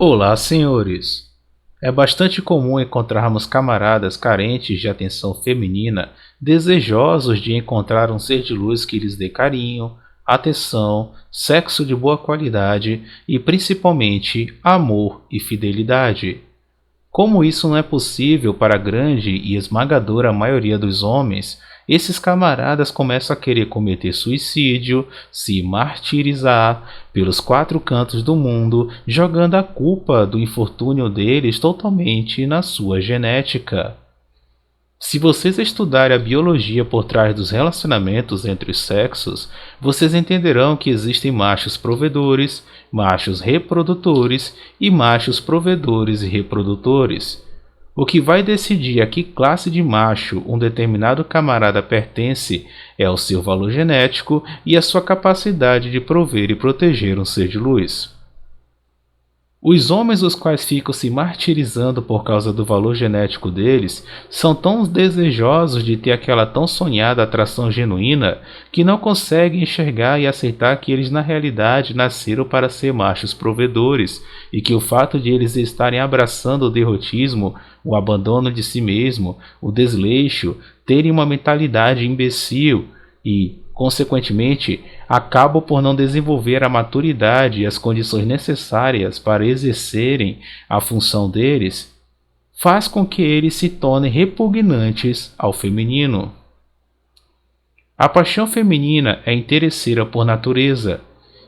Olá, senhores! É bastante comum encontrarmos camaradas carentes de atenção feminina, desejosos de encontrar um ser de luz que lhes dê carinho, atenção, sexo de boa qualidade e principalmente amor e fidelidade. Como isso não é possível para a grande e esmagadora maioria dos homens, esses camaradas começam a querer cometer suicídio, se martirizar pelos quatro cantos do mundo, jogando a culpa do infortúnio deles totalmente na sua genética. Se vocês estudarem a biologia por trás dos relacionamentos entre os sexos, vocês entenderão que existem machos provedores, machos reprodutores e machos provedores e reprodutores. O que vai decidir a que classe de macho um determinado camarada pertence é o seu valor genético e a sua capacidade de prover e proteger um ser de luz. Os homens os quais ficam se martirizando por causa do valor genético deles são tão desejosos de ter aquela tão sonhada atração genuína que não conseguem enxergar e aceitar que eles na realidade nasceram para ser machos provedores e que o fato de eles estarem abraçando o derrotismo, o abandono de si mesmo, o desleixo, terem uma mentalidade imbecil e, consequentemente, acabam por não desenvolver a maturidade e as condições necessárias para exercerem a função deles, faz com que eles se tornem repugnantes ao feminino. A paixão feminina é interesseira por natureza,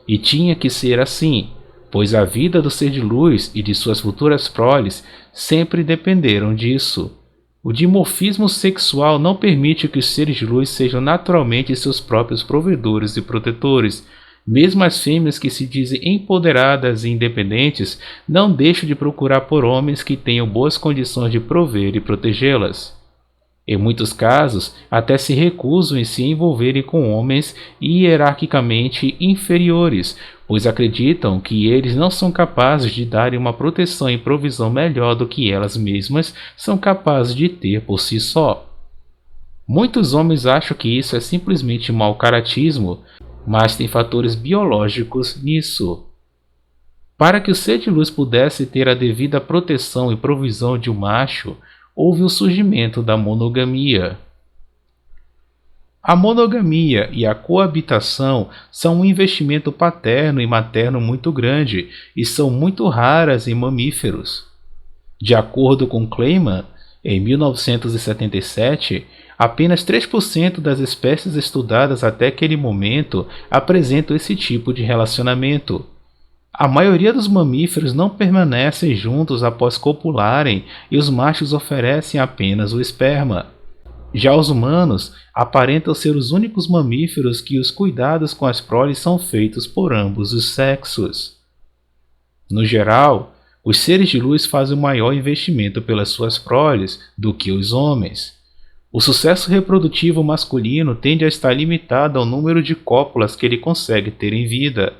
e tinha que ser assim, pois a vida do ser de luz e de suas futuras proles sempre dependeram disso. O dimorfismo sexual não permite que os seres de luz sejam naturalmente seus próprios provedores e protetores. Mesmo as fêmeas que se dizem empoderadas e independentes não deixam de procurar por homens que tenham boas condições de prover e protegê-las. Em muitos casos, até se recusam em se envolverem com homens hierarquicamente inferiores, pois acreditam que eles não são capazes de darem uma proteção e provisão melhor do que elas mesmas são capazes de ter por si só. Muitos homens acham que isso é simplesmente mau caratismo, mas tem fatores biológicos nisso. Para que o ser de luz pudesse ter a devida proteção e provisão de um macho, houve o surgimento da monogamia. A monogamia e a coabitação são um investimento paterno e materno muito grande e são muito raras em mamíferos. De acordo com Kleiman, em 1977, apenas 3% das espécies estudadas até aquele momento apresentam esse tipo de relacionamento. A maioria dos mamíferos não permanecem juntos após copularem e os machos oferecem apenas o esperma. Já os humanos aparentam ser os únicos mamíferos que os cuidados com as proles são feitos por ambos os sexos. No geral, os seres de luz fazem o maior investimento pelas suas proles do que os homens. O sucesso reprodutivo masculino tende a estar limitado ao número de cópulas que ele consegue ter em vida.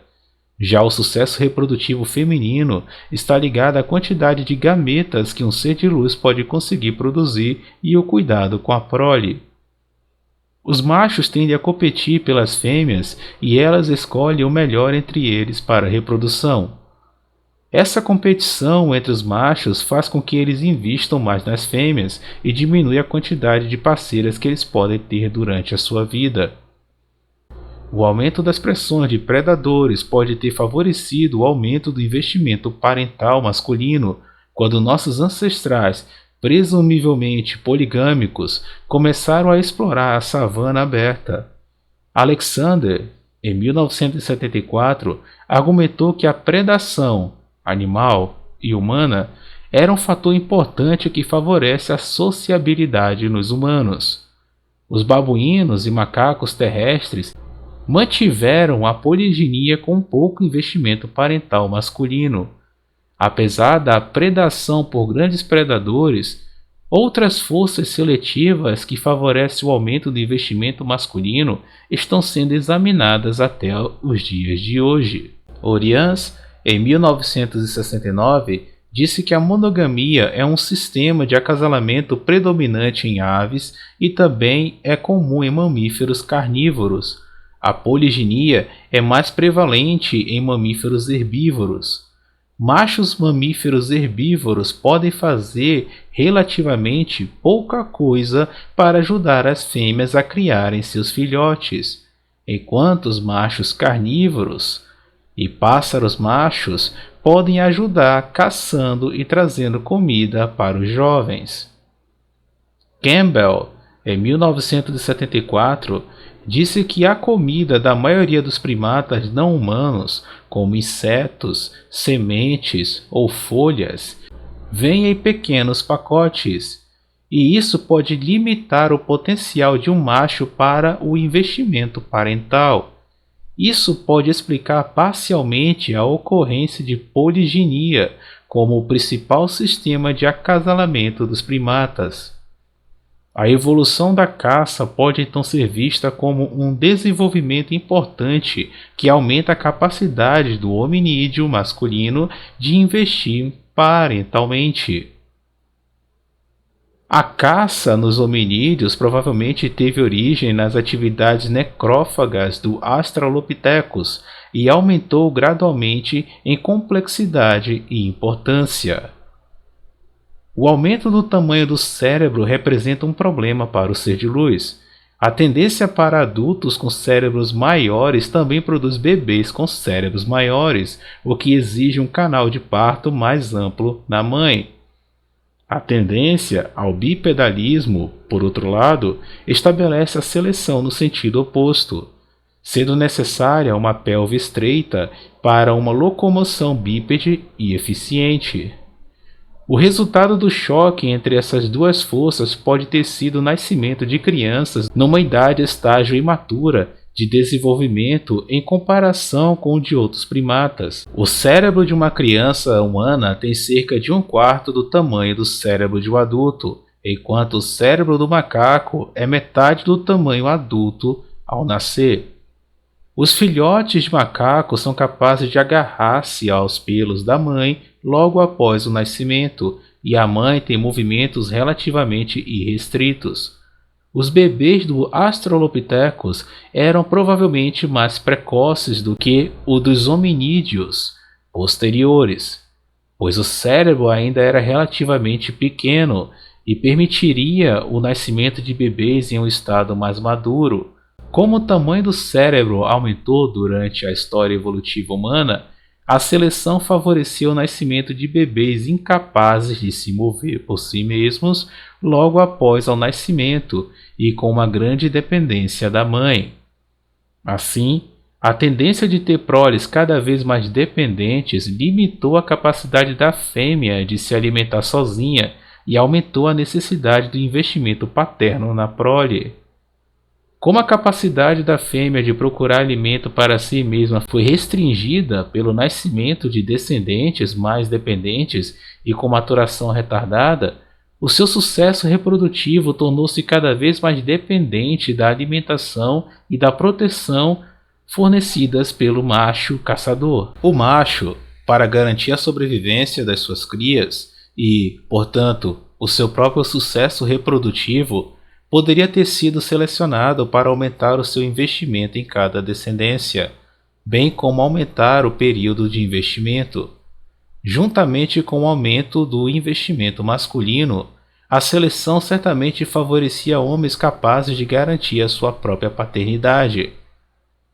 Já o sucesso reprodutivo feminino está ligado à quantidade de gametas que um ser de luz pode conseguir produzir e o cuidado com a prole. Os machos tendem a competir pelas fêmeas e elas escolhem o melhor entre eles para a reprodução. Essa competição entre os machos faz com que eles invistam mais nas fêmeas e diminui a quantidade de parceiras que eles podem ter durante a sua vida. O aumento das pressões de predadores pode ter favorecido o aumento do investimento parental masculino quando nossos ancestrais, presumivelmente poligâmicos, começaram a explorar a savana aberta. Alexander, em 1974, argumentou que a predação animal e humana era um fator importante que favorece a sociabilidade nos humanos. Os babuínos e macacos terrestres mantiveram a poliginia com pouco investimento parental masculino. Apesar da predação por grandes predadores, outras forças seletivas que favorecem o aumento do investimento masculino estão sendo examinadas até os dias de hoje. Orians, em 1969, disse que a monogamia é um sistema de acasalamento predominante em aves e também é comum em mamíferos carnívoros. A poliginia é mais prevalente em mamíferos herbívoros. machos mamíferos herbívoros podem fazer relativamente pouca coisa para ajudar as fêmeas a criarem seus filhotes, enquanto os machos carnívoros e pássaros machos podem ajudar caçando e trazendo comida para os jovens. Campbell, em 1974, disse que a comida da maioria dos primatas não humanos, como insetos, sementes ou folhas, vem em pequenos pacotes, e isso pode limitar o potencial de um macho para o investimento parental. Isso pode explicar parcialmente a ocorrência de poliginia como o principal sistema de acasalamento dos primatas. A evolução da caça pode então ser vista como um desenvolvimento importante que aumenta a capacidade do hominídeo masculino de investir parentalmente. A caça nos hominídeos provavelmente teve origem nas atividades necrófagas do Australopithecus e aumentou gradualmente em complexidade e importância. O aumento do tamanho do cérebro representa um problema para o ser de luz. A tendência para adultos com cérebros maiores também produz bebês com cérebros maiores, o que exige um canal de parto mais amplo na mãe. A tendência ao bipedalismo, por outro lado, estabelece a seleção no sentido oposto, sendo necessária uma pelve estreita para uma locomoção bípede e eficiente. O resultado do choque entre essas duas forças pode ter sido o nascimento de crianças numa idade estágio imatura de desenvolvimento em comparação com o de outros primatas. O cérebro de uma criança humana tem cerca de 1/4 do tamanho do cérebro de um adulto, enquanto o cérebro do macaco é metade do tamanho adulto ao nascer. Os filhotes de macaco são capazes de agarrar-se aos pelos da mãe logo após o nascimento, e a mãe tem movimentos relativamente irrestritos. Os bebês do Australopithecus eram provavelmente mais precoces do que o dos hominídeos posteriores, pois o cérebro ainda era relativamente pequeno e permitiria o nascimento de bebês em um estado mais maduro. Como o tamanho do cérebro aumentou durante a história evolutiva humana, a seleção favoreceu o nascimento de bebês incapazes de se mover por si mesmos logo após o nascimento e com uma grande dependência da mãe. Assim, a tendência de ter proles cada vez mais dependentes limitou a capacidade da fêmea de se alimentar sozinha e aumentou a necessidade do investimento paterno na prole. Como a capacidade da fêmea de procurar alimento para si mesma foi restringida pelo nascimento de descendentes mais dependentes e com maturação retardada, o seu sucesso reprodutivo tornou-se cada vez mais dependente da alimentação e da proteção fornecidas pelo macho caçador. O macho, para garantir a sobrevivência das suas crias e, portanto, o seu próprio sucesso reprodutivo, poderia ter sido selecionado para aumentar o seu investimento em cada descendência, bem como aumentar o período de investimento. Juntamente com o aumento do investimento masculino, a seleção certamente favorecia homens capazes de garantir a sua própria paternidade.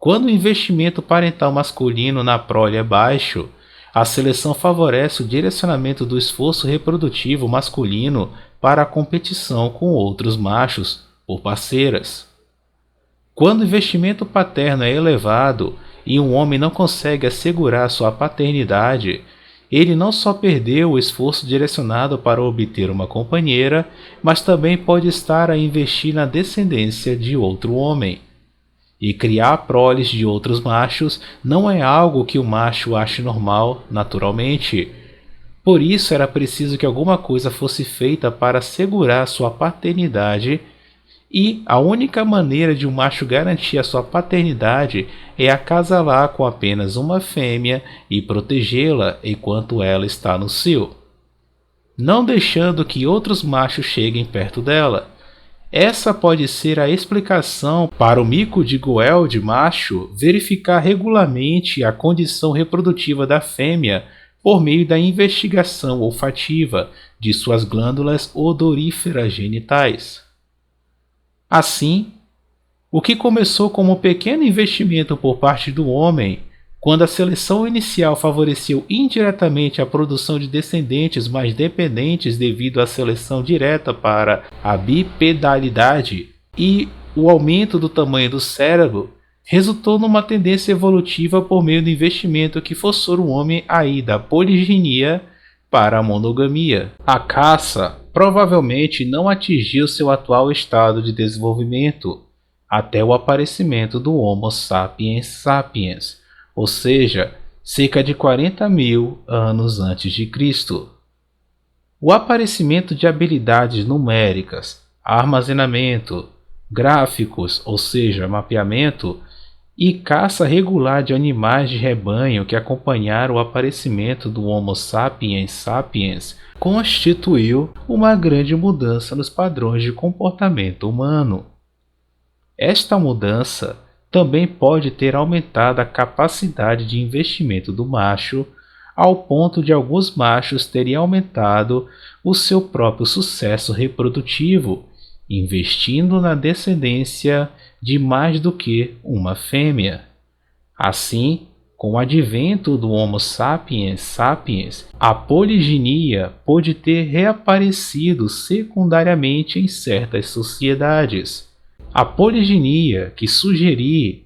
Quando o investimento parental masculino na prole é baixo, a seleção favorece o direcionamento do esforço reprodutivo masculino para a competição com outros machos por parceiras. Quando o investimento paterno é elevado e um homem não consegue assegurar sua paternidade, ele não só perdeu o esforço direcionado para obter uma companheira, mas também pode estar a investir na descendência de outro homem. E criar proles de outros machos não é algo que o macho ache normal naturalmente. Por isso era preciso que alguma coisa fosse feita para assegurar sua paternidade, e a única maneira de um macho garantir a sua paternidade é acasalar com apenas uma fêmea e protegê-la enquanto ela está no cio, não deixando que outros machos cheguem perto dela. Essa pode ser a explicação para o mico de Goeldi macho verificar regularmente a condição reprodutiva da fêmea por meio da investigação olfativa de suas glândulas odoríferas genitais. Assim, o que começou como um pequeno investimento por parte do homem, quando a seleção inicial favoreceu indiretamente a produção de descendentes mais dependentes devido à seleção direta para a bipedalidade e o aumento do tamanho do cérebro, resultou numa tendência evolutiva por meio do investimento que forçou o homem a ir da poliginia para a monogamia. A caça provavelmente não atingiu seu atual estado de desenvolvimento até o aparecimento do Homo sapiens sapiens, ou seja, cerca de 40.000 anos antes de Cristo. O aparecimento de habilidades numéricas, armazenamento, gráficos, ou seja, mapeamento, e caça regular de animais de rebanho que acompanharam o aparecimento do Homo sapiens sapiens constituiu uma grande mudança nos padrões de comportamento humano. Esta mudança também pode ter aumentado a capacidade de investimento do macho, ao ponto de alguns machos terem aumentado o seu próprio sucesso reprodutivo, investindo na descendência de mais do que uma fêmea. Assim, com o advento do Homo sapiens sapiens, a poliginia pôde ter reaparecido secundariamente em certas sociedades. A poliginia que surgiu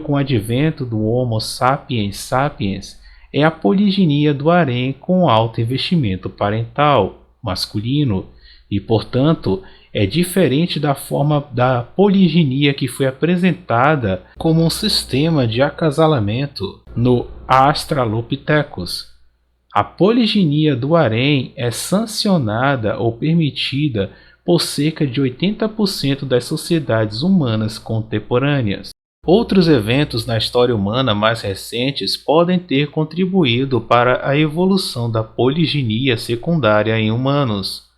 com o advento do Homo sapiens sapiens é a poliginia do harém com alto investimento parental masculino e, portanto, é diferente da forma da poliginia que foi apresentada como um sistema de acasalamento no Australopithecus. A poliginia do harém é sancionada ou permitida por cerca de 80% das sociedades humanas contemporâneas. Outros eventos na história humana mais recentes podem ter contribuído para a evolução da poliginia secundária em humanos.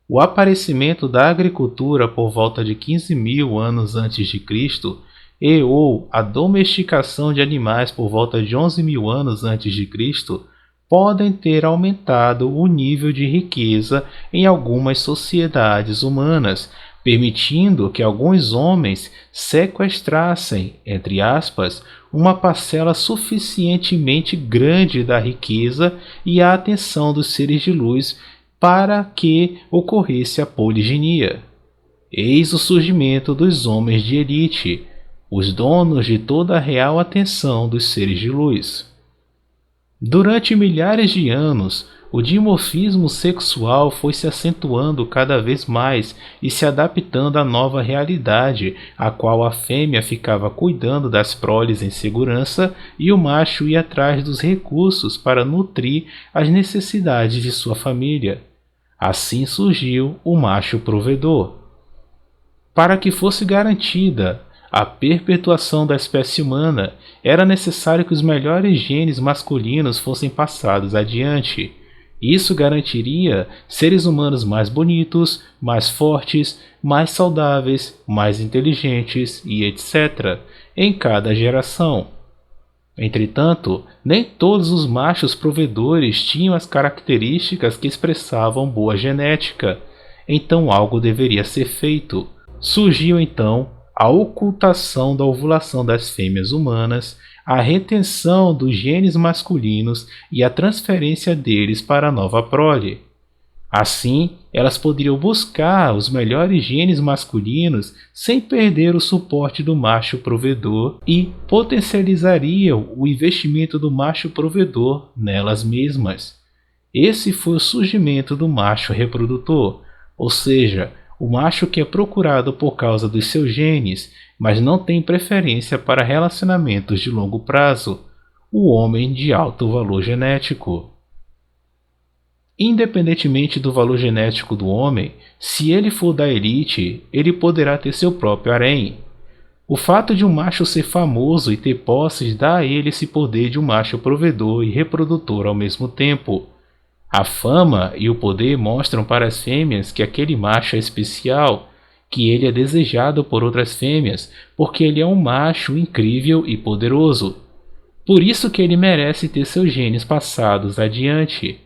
O aparecimento da agricultura por volta de 15.000 anos antes de Cristo e ou a domesticação de animais por volta de 11.000 anos antes de Cristo podem ter aumentado o nível de riqueza em algumas sociedades humanas, permitindo que alguns homens sequestrassem, entre aspas, uma parcela suficientemente grande da riqueza e a atenção dos seres de luz para que ocorresse a poliginia. Eis o surgimento dos homens de elite, os donos de toda a real atenção dos seres de luz. Durante milhares de anos, o dimorfismo sexual foi se acentuando cada vez mais e se adaptando à nova realidade, a qual a fêmea ficava cuidando das proles em segurança e o macho ia atrás dos recursos para nutrir as necessidades de sua família. Assim surgiu o macho provedor. Para que fosse garantida a perpetuação da espécie humana, era necessário que os melhores genes masculinos fossem passados adiante. Isso garantiria seres humanos mais bonitos, mais fortes, mais saudáveis, mais inteligentes e etc. em cada geração. Entretanto, nem todos os machos provedores tinham as características que expressavam boa genética, então algo deveria ser feito. Surgiu então a ocultação da ovulação das fêmeas humanas, a retenção dos genes masculinos e a transferência deles para a nova prole. Assim, elas poderiam buscar os melhores genes masculinos sem perder o suporte do macho provedor e potencializariam o investimento do macho provedor nelas mesmas. Esse foi o surgimento do macho reprodutor, ou seja, o macho que é procurado por causa dos seus genes, mas não tem preferência para relacionamentos de longo prazo, o homem de alto valor genético. Independentemente do valor genético do homem, se ele for da elite, ele poderá ter seu próprio harém. O fato de um macho ser famoso e ter posses dá a ele esse poder de um macho provedor e reprodutor ao mesmo tempo. A fama e o poder mostram para as fêmeas que aquele macho é especial, que ele é desejado por outras fêmeas, porque ele é um macho incrível e poderoso. Por isso que ele merece ter seus genes passados adiante.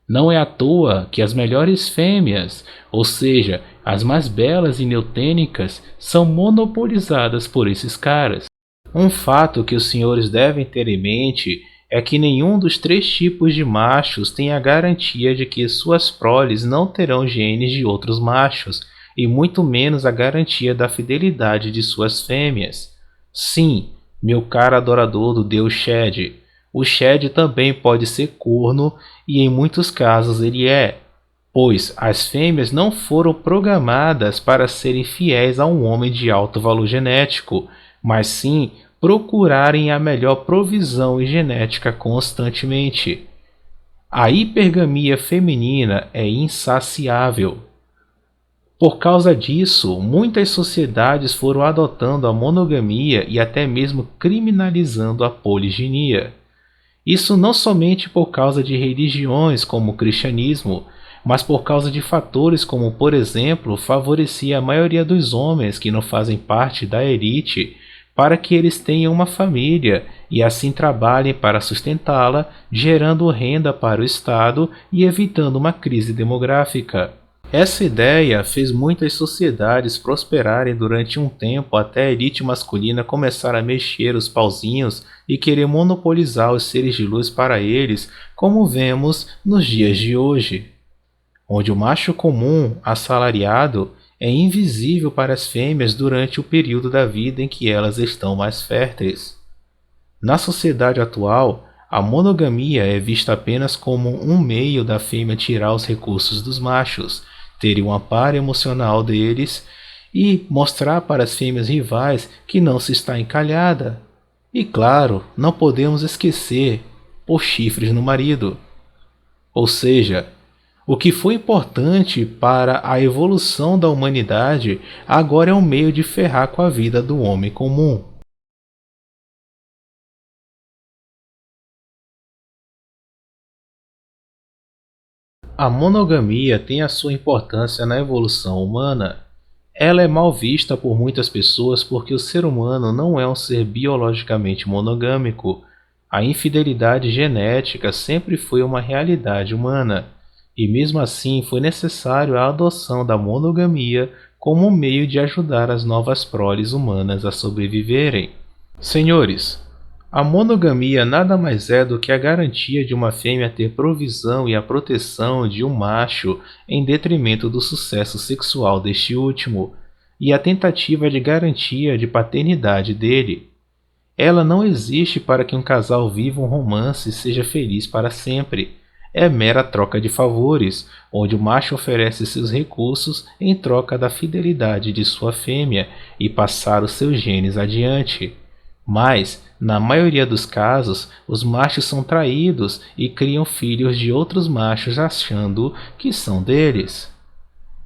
Não é à toa que as melhores fêmeas, ou seja, as mais belas e neotênicas, são monopolizadas por esses caras. Um fato que os senhores devem ter em mente é que nenhum dos três tipos de machos tem a garantia de que suas proles não terão genes de outros machos, e muito menos a garantia da fidelidade de suas fêmeas. Sim, meu caro adorador do deus Shed, o Shed também pode ser corno, e em muitos casos ele é, pois as fêmeas não foram programadas para serem fiéis a um homem de alto valor genético, mas sim procurarem a melhor provisão e genética constantemente. A hipergamia feminina é insaciável. Por causa disso, muitas sociedades foram adotando a monogamia e até mesmo criminalizando a poliginia. Isso não somente por causa de religiões como o cristianismo, mas por causa de fatores como, por exemplo, favorecer a maioria dos homens que não fazem parte da elite para que eles tenham uma família e assim trabalhem para sustentá-la, gerando renda para o Estado e evitando uma crise demográfica. Essa ideia fez muitas sociedades prosperarem durante um tempo até a elite masculina começar a mexer os pauzinhos e querer monopolizar os seres de luz para eles, como vemos nos dias de hoje, onde o macho comum, assalariado, é invisível para as fêmeas durante o período da vida em que elas estão mais férteis. Na sociedade atual, a monogamia é vista apenas como um meio da fêmea tirar os recursos dos machos, terem um amparo emocional deles e mostrar para as fêmeas rivais que não se está encalhada. E claro, não podemos esquecer os chifres no marido. Ou seja, o que foi importante para a evolução da humanidade agora é um meio de ferrar com a vida do homem comum. A monogamia tem a sua importância na evolução humana. Ela é mal vista por muitas pessoas porque o ser humano não é um ser biologicamente monogâmico. A infidelidade genética sempre foi uma realidade humana, e mesmo assim foi necessário a adoção da monogamia como um meio de ajudar as novas proles humanas a sobreviverem. Senhores, a monogamia nada mais é do que a garantia de uma fêmea ter provisão e a proteção de um macho em detrimento do sucesso sexual deste último, e a tentativa de garantia de paternidade dele. Ela não existe para que um casal viva um romance e seja feliz para sempre. É mera troca de favores, onde o macho oferece seus recursos em troca da fidelidade de sua fêmea e passar os seus genes adiante. Mas, na maioria dos casos, os machos são traídos e criam filhos de outros machos achando que são deles.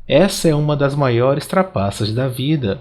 Essa é uma das maiores trapaças da vida.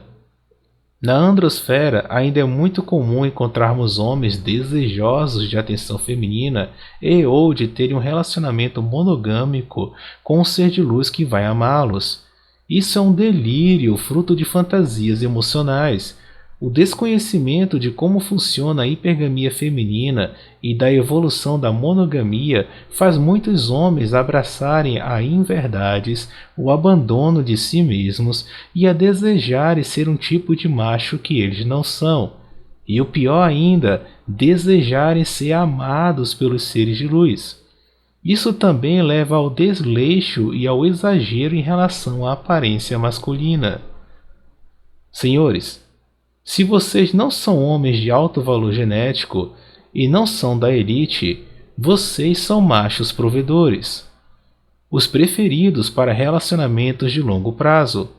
Na androsfera, ainda é muito comum encontrarmos homens desejosos de atenção feminina e ou de terem um relacionamento monogâmico com um ser de luz que vai amá-los. Isso é um delírio, fruto de fantasias emocionais. O desconhecimento de como funciona a hipergamia feminina e da evolução da monogamia faz muitos homens abraçarem a inverdades, o abandono de si mesmos e a desejarem ser um tipo de macho que eles não são. E o pior ainda, desejarem ser amados pelos seres de luz. Isso também leva ao desleixo e ao exagero em relação à aparência masculina. Senhores, se vocês não são homens de alto valor genético e não são da elite, vocês são machos provedores, os preferidos para relacionamentos de longo prazo.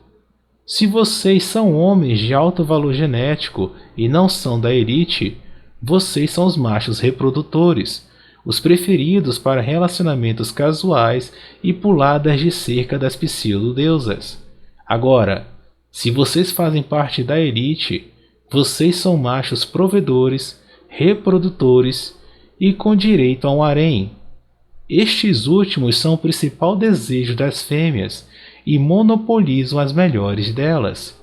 Se vocês são homens de alto valor genético e não são da elite, vocês são os machos reprodutores, os preferidos para relacionamentos casuais e puladas de cerca das pseudo-deusas. Agora, se vocês fazem parte da elite, vocês são machos provedores, reprodutores e com direito a um harém. Estes últimos são o principal desejo das fêmeas e monopolizam as melhores delas.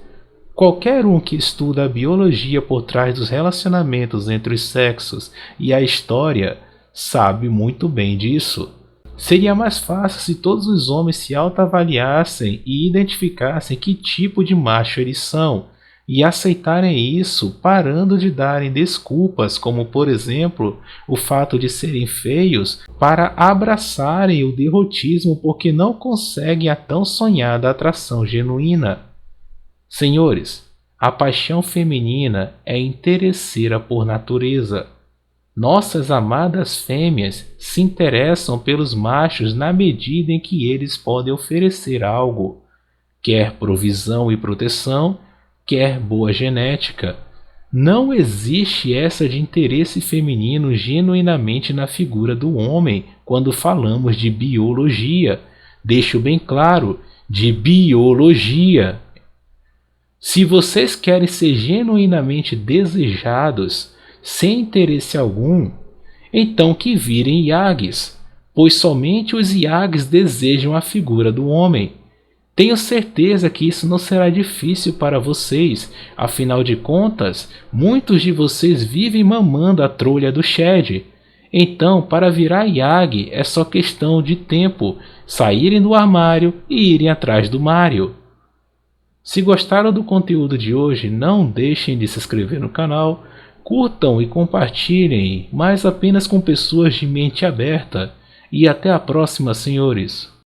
Qualquer um que estuda a biologia por trás dos relacionamentos entre os sexos e a história sabe muito bem disso. Seria mais fácil se todos os homens se autoavaliassem e identificassem que tipo de macho eles são, e aceitarem isso, parando de darem desculpas, como por exemplo o fato de serem feios, para abraçarem o derrotismo porque não conseguem a tão sonhada atração genuína. Senhores, a paixão feminina é interesseira por natureza. Nossas amadas fêmeas se interessam pelos machos na medida em que eles podem oferecer algo, quer provisão e proteção, quer boa genética. Não existe essa de interesse feminino genuinamente na figura do homem quando falamos de biologia. Deixo bem claro, de biologia. Se vocês querem ser genuinamente desejados, sem interesse algum, então que virem Yags, pois somente os Yags desejam a figura do homem. Tenho certeza que isso não será difícil para vocês, afinal de contas, muitos de vocês vivem mamando a trolha do Shed. Então, para virar Yag é só questão de tempo, saírem do armário e irem atrás do Mario. Se gostaram do conteúdo de hoje, não deixem de se inscrever no canal, curtam e compartilhem, mas apenas com pessoas de mente aberta. E até a próxima, senhores!